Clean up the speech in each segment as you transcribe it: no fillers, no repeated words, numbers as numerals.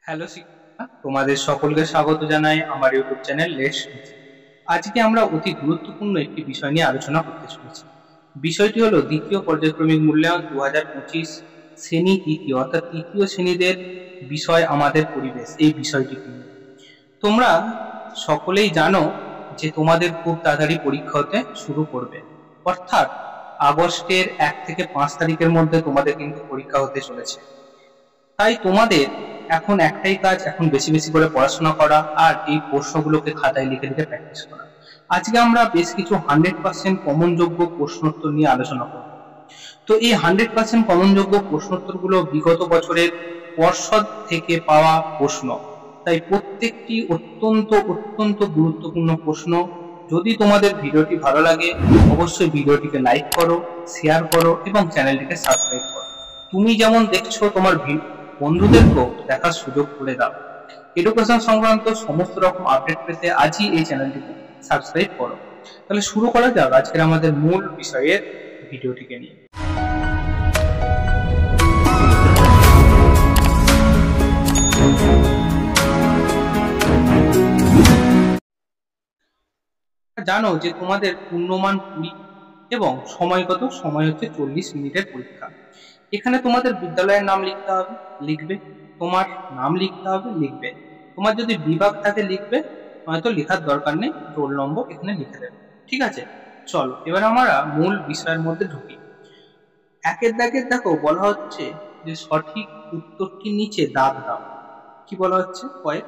Hello শিক্ষা, তোমাদের সকলকে স্বাগত জানাই আমার ইউটিউব চ্যানেল লেটস টিচ। আজকে আমরা অতি গুরুত্বপূর্ণ একটি বিষয় নিয়ে আলোচনা করতে চলেছি। বিষয়টি হলো দ্বিতীয় পর্যায়ক্রমিক মূল্যায়ন 2025 শ্রেণী তৃতীয় অর্থাৎ তৃতীয় শ্রেণীদের বিষয় আমাদের পরিবেশ, এই বিষয়টি নিয়ে। তোমরা সকলেই জানো যে তোমাদের খুব তাড়াতাড়ি পরীক্ষা হতে শুরু করবে, অর্থাৎ আগস্টের 1 থেকে 5 তারিখের মধ্যে তোমাদের কিন্তু পরীক্ষা হতে চলেছে। তাই তোমাদের এখন একটাই কাজ, এখন বেশি বেশি করে পড়াশোনা করা আর এই প্রশ্নগুলোকে খাতায় লিখে লিখে প্র্যাকটিস করা। আজকে আমরা বেশ কিছু 100% কমনযোগ্য প্রশ্নোত্তর নিয়ে আলোচনা করব। তো এই 100% কমনযোগ্য প্রশ্নোত্তরগুলো বিগত বছরের পর্ষদ থেকে পাওয়া প্রশ্ন, তাই প্রত্যেকটি অত্যন্ত অত্যন্ত গুরুত্বপূর্ণ প্রশ্ন। যদি তোমাদের ভিডিওটি ভালো লাগে অবশ্যই ভিডিওটিকে লাইক করো, শেয়ার করো এবং চ্যানেলটিকে সাবস্ক্রাইব করো। তুমি যেমন দেখছো তোমার বন্ধুদেরকেও দেখার সুযোগ করে দাও। এডুকেশন সংক্রান্ত সমস্ত রকম আপডেট পেতে আজই এই চ্যানেলটিকে সাবস্ক্রাইব করো। তাহলে শুরু করা যাক আজকের আমাদের মূল বিষয়ের ভিডিওটিকে নিয়ে। জানো যে তোমাদের পূর্ণমান 20 এবং সময় কত? সময় হচ্ছে 40 মিনিটের পরীক্ষা। এখানে তোমাদের বিদ্যালয়ের নাম লিখতে হবে, লিখবে। তোমার নাম লিখতে হবে, লিখবে। তোমার যদি বিভাগ থাকে লিখবে, হয়তো লেখার দরকার নেই, রোল নম্বর এখানে লিখে দেবে। ঠিক আছে, চলো এবার আমরা মূল বিষয়ের মধ্যে ঢুকি। একের দাগের দেখো বলা হচ্ছে যে সঠিক উত্তরটির নিচে দাগ দাও। কি বলা হচ্ছে? কয়েক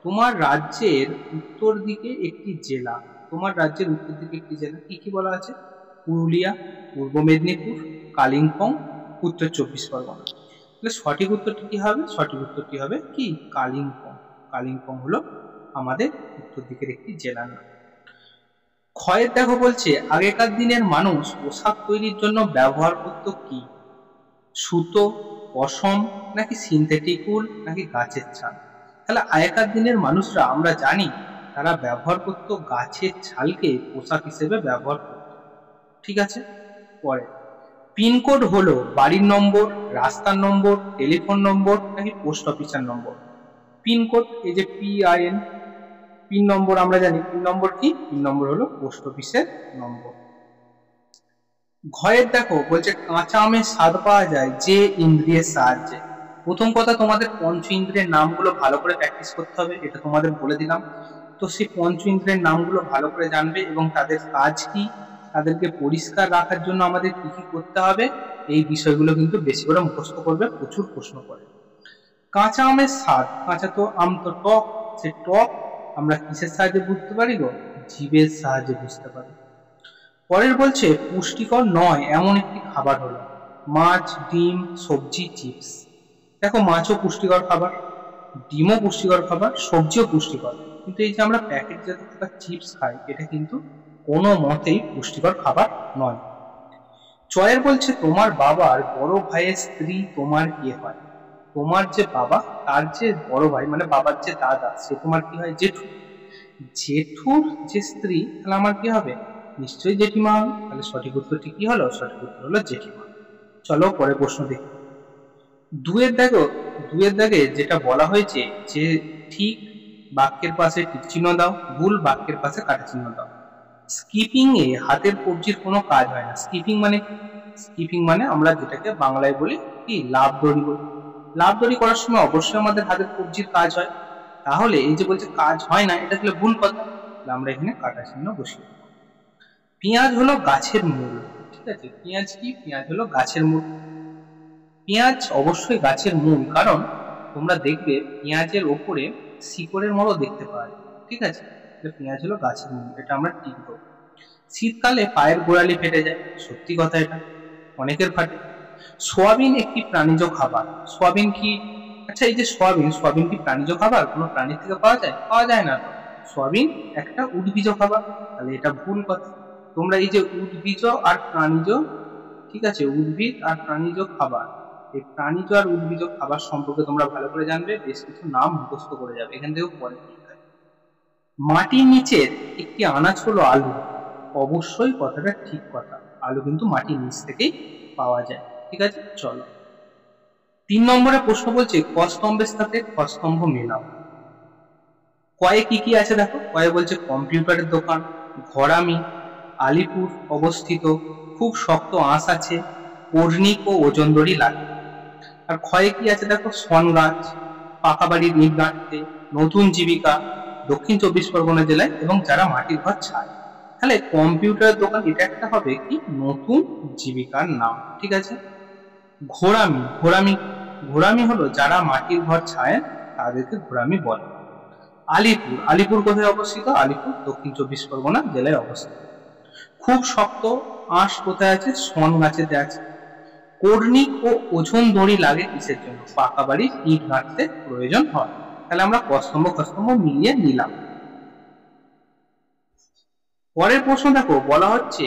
তোমার রাজ্যের উত্তর দিকে একটি জেলা, তোমার রাজ্যের উত্তর দিকে একটি জেলা, কি কি বলা আছে? পুরুলিয়া, পূর্ব মেদিনীপুর, কালিম্পং, উত্তর 24 পরগনা। তাহলে সঠিক উত্তরটি কি হবে? সঠিক উত্তরটি হবে কি? কালিম্পং। কালিম্পং হলো আমাদের উত্তর দিকের একটি জেলার নাম। ক্ষয়ের দেখো বলছে আগেকার দিনের মানুষ পোশাক তৈরির জন্য ব্যবহার করত কি? সুতো, পশম, নাকি সিনথেটিক উল, নাকি গাছের ছাল? তাহলে আগেকার দিনের মানুষরা আমরা জানি তারা ব্যবহার করত গাছের ছালকে পোশাক হিসেবে ব্যবহার করত। ঠিক আছে, পরে পিনকোড হলো বাড়ির নম্বর, রাস্তার নম্বর, টেলিফোন নম্বর, নাকি পোস্ট অফিসের নম্বর? পিনকোড, এই যে PIN, পিন নম্বর আমরা জানি। পিন নম্বর কি? পিন নম্বর হলো পোস্ট অফিসের নম্বর। ঘয়ের দেখো বলছে কাঁচা আমের স্বাদ পাওয়া যায় যে ইন্দ্রিয়ের সাহায্যে। প্রথম কথা, তোমাদের পঞ্চ ইন্দ্রিয়ের নামগুলো ভালো করে প্র্যাকটিস করতে হবে, এটা তোমাদের বলে দিলাম। তো সেই পঞ্চ ইন্দ্রিয়ের নামগুলো ভালো করে জানবে এবং তাদের কাজ কি, তাদেরকে পরিষ্কার রাখার জন্য আমাদের কি কি করতে হবে, এই বিষয়গুলো কিন্তু বেশি করে মুখস্থ করবে, প্রচুর প্রশ্ন করে। কাঁচা আমের স্বাদ, কাঁচা তো আম তো টক, সে টক আমরা কিসের সাহায্যে বুঝতে পারি গো? জিভের সাহায্যে বুঝতে পারি। পরের বলছে পুষ্টিকর নয় এমন একটি খাবার হলো মাছ, ডিম, সবজি, চিপস। দেখো মাছও পুষ্টিকর খাবার, ডিমও পুষ্টিকর খাবার, সবজিও পুষ্টিকর, কিন্তু এই যে আমরা প্যাকেট জাতীয় থাকা চিপস খাই এটা কিন্তু কোনো মতেই পুষ্টিকর খাবার নয়। চয়ের বলছে তোমার বাবার বড় ভাইয়ের স্ত্রী তোমার কে হয়? তোমার যে বাবা তার যে বড় ভাই মানে বাবার যে দাদা সে তোমার কি হয়? জেঠু। জেঠুর যে স্ত্রী তাহলে আমার কি হবে? নিশ্চয়ই জেঠিমা হবে। তাহলে সঠিক উত্তরটি কি হলো? সঠিক উত্তর হলো জেঠিমা। চলো পরে প্রশ্ন দেখি। দুয়ের দাগে যেটা বলা হয়েছে যে ঠিক বাক্যের পাশে টিক চিহ্ন দাও, ভুল বাক্যের পাশে কাটা চিহ্ন দাও। স্কিপিং এ হাতের কবজির কোনো কাজ হয় না। স্কিপিং মানে স্কিপিং মানে আমরা যেটাকে বাংলায় বলি কি? লাফ দড়ি বলি। লাফ দড়ি করার সময় অবশ্যই আমাদের হাতের কবজির কাজ হয়। তাহলে এই যে বলছে কাজ হয় না, এটা তাহলে ভুল কথা। আমরা এখানে কাটা চিহ্ন বসিয়ে দেব। পেঁয়াজ হলো গাছের মূল। ঠিক আছে, পেঁয়াজ কি? পেঁয়াজ হলো গাছের মূল। পেঁয়াজ অবশ্যই গাছের মূল, কারণ তোমরা দেখবে পেঁয়াজের ওপরে শিকড়ের মতো দেখতে পাওয়া যায়। ঠিক আছে, পেঁয়াজ হলো গাছের মূল, এটা আমরা ঠিক দেবো। শীতকালে পায়ের গোড়ালি ফেটে যায়, সত্যি কথা, এটা অনেকের ফাটে। সোয়াবিন একটি প্রাণীজ খাবার। সোয়াবিন কি? আচ্ছা, এই যে সোয়াবিন, সোয়াবিন কি প্রাণীজ খাবার? কোনো প্রাণী থেকে পাওয়া যায়? পাওয়া যায় না তো। সোয়াবিন একটা উদ্ভিজ খাবার, তাহলে এটা ভুল কথা। তোমরা এই যে উদ্ভিজ আর প্রাণীজ, ঠিক আছে, উদ্ভিদ আর প্রাণীজ খাবার, এই প্রাণীজ আর উদ্ভিজ খাবার সম্পর্কে তোমরা ভালো করে জানবে, বেশ কিছু নাম মুখস্থ করে যাবে, এখান থেকেও পরে পরীক্ষায়। মাটির নিচের একটি আনাজ হলো আলু। অবশ্যই কথাটা ঠিক কথা, আলু কিন্তু মাটির নিচ থেকেই পাওয়া যায়। ঠিক আছে, চলো 3 নম্বরে প্রশ্ন বলছে ক স্তম্ভের সাথে খ স্তম্ভ মেলাও। কয়ে কি কি আছে দেখো, কয়ে বলছে কম্পিউটারের দোকান, ঘরামি, আলিপুর অবস্থিত, খুব শক্ত আঁশ আছে, কর্ণিক ও ওজনদড়ি লাগে। আর ক্ষয়ে কি আছে দেখো, শন গাছ, পাকা বাড়ির ইট গাঁথতে, নতুন জীবিকা, দক্ষিণ 24 পরগনা জেলায়, এবং যারা মাটির ঘর ছায়। তাহলে কম্পিউটার দোকান এটা একটা হবে কি নতুন জীবিকার নাম, ঠিক আছে। ঘোরামি, ঘোরামি ঘোরামি হলো যারা মাটির ঘর ছায় তাদেরকে ঘোরামি বলে। আলিপুর, আলিপুর কোথায় অবস্থিত? আলিপুর দক্ষিণ 24 পরগনা জেলায় অবস্থিত। খুব শক্ত আঁশ কোথায় আছে? শন গাছেতে আছে। কর্ণিক ও ওজন দড়ি লাগে কিসের জন্য? পাকা বাড়ির ইট গাঁথতে প্রয়োজন হয়। তাহলে আমরা ক স্তম্ভ খ স্তম্ভ মিলিয়ে নিলাম। পরের প্রশ্ন দেখো, বলা হচ্ছে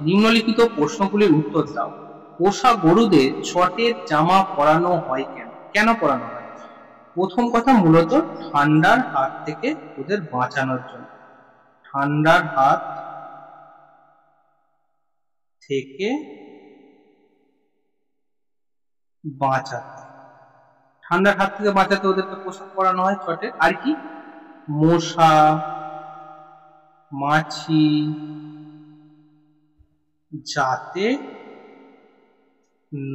নিম্নলিখিত প্রশ্নগুলির উত্তর দাও। পোষা গরুদের চটের জামা পরানো হয় কেন? কেন পরানো হয়? প্রথম কথা, মূলত ঠান্ডার হাত থেকে ওদের বাঁচানোর জন্য। ঠান্ডার হাত থেকে বাঁচাতে, ঠান্ডার হাত থেকে বাঁচাতে ওদেরকে পোশাক পরানো হয় চটের। আর কি? মশা, মাছি যাতে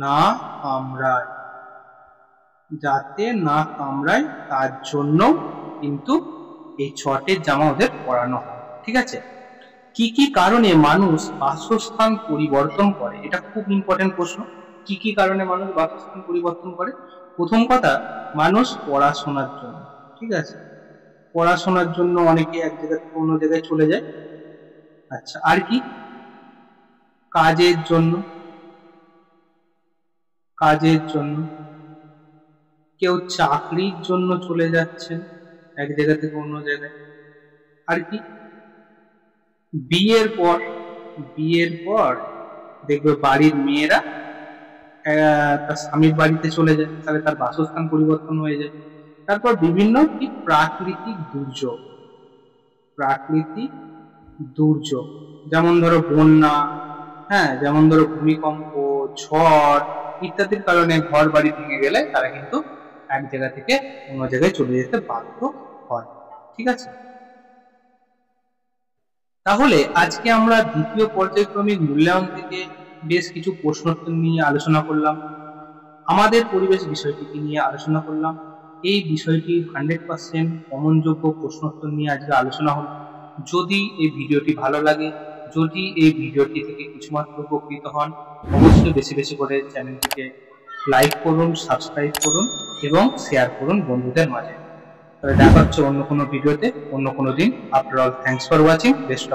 না কামড়ায়, যাতে না কামড়ায় তার জন্য কিন্তু এই চটের জামা ওদের পরানো হয়, ঠিক আছে। কি কি কারণে মানুষ বাসস্থান পরিবর্তন করে? এটা খুব ইম্পর্টেন্ট প্রশ্ন। কি কি কারণে মানুষ বাসস্থান পরিবর্তন করে? প্রথম কথা, মানুষ পড়াশোনার জন্য, ঠিক আছে। পড়াশোনার জন্য অনেকে এক জায়গা থেকে অন্য জায়গায় চলে যায়। আচ্ছা, আর কি? কাজের জন্য, কাজের জন্য, কেউ চাকরির জন্য চলে যাচ্ছেন এক জায়গা থেকে অন্য জায়গায়। আর কি? বিয়ের পর, বিয়ের পর দেখবে বাড়ির মেয়েরা তার স্বামীর বাড়িতে চলে যায়, তাহলে তার বাসস্থান পরিবর্তন হয়ে যায়। তারপর বিভিন্ন কি প্রাকৃতিক দুর্যোগ, প্রাকৃতিক দুর্যোগ যেমন ধরো বন্যা, হ্যাঁ, যেমন ধরো ভূমিকম্প, ঝড় ইত্যাদির কারণে ঘর বাড়ি ভেঙে গেলে তারা কিন্তু এক জায়গা থেকে অন্য জায়গায় চলে যেতে বাধ্য হয়, ঠিক আছে। তাহলে আজকে আমরা দ্বিতীয় পর্যায়ক্রমিক মূল্যায়ন থেকে বেশ কিছু প্রশ্নোত্তর নিয়ে আলোচনা করলাম, আমাদের পরিবেশ বিষয়টিকে নিয়ে আলোচনা করলাম। এই বিষয়টি 100% কমনযোগ্য প্রশ্নোত্তর নিয়ে আজকে আলোচনা হলো। যদি এই ভিডিওটি ভালো লাগে, যদি এই ভিডিওটি থেকে কিছুমাত্র উপকৃত হন, অবশ্যই বেশি বেশি করে চ্যানেলটিকে লাইক করুন, সাবস্ক্রাইব করুন এবং শেয়ার করুন বন্ধুদের মাঝে। তাহলে দেখা হচ্ছে অন্য কোনো ভিডিওতে, অন্য কোনো দিন। After all, thanks for watching, best of.